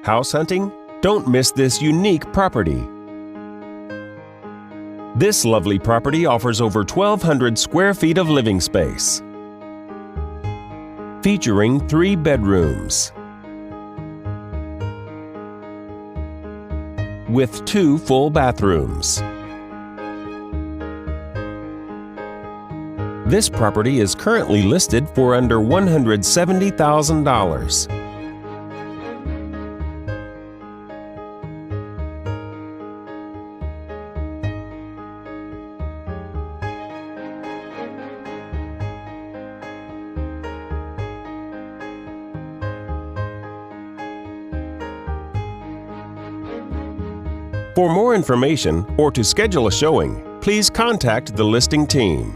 House hunting? Don't miss this unique property. This lovely property offers over 1,200 square feet of living space, featuring 3 bedrooms with 2 full bathrooms. This property is currently listed for under $170,000. For more information or to schedule a showing, please contact the listing team.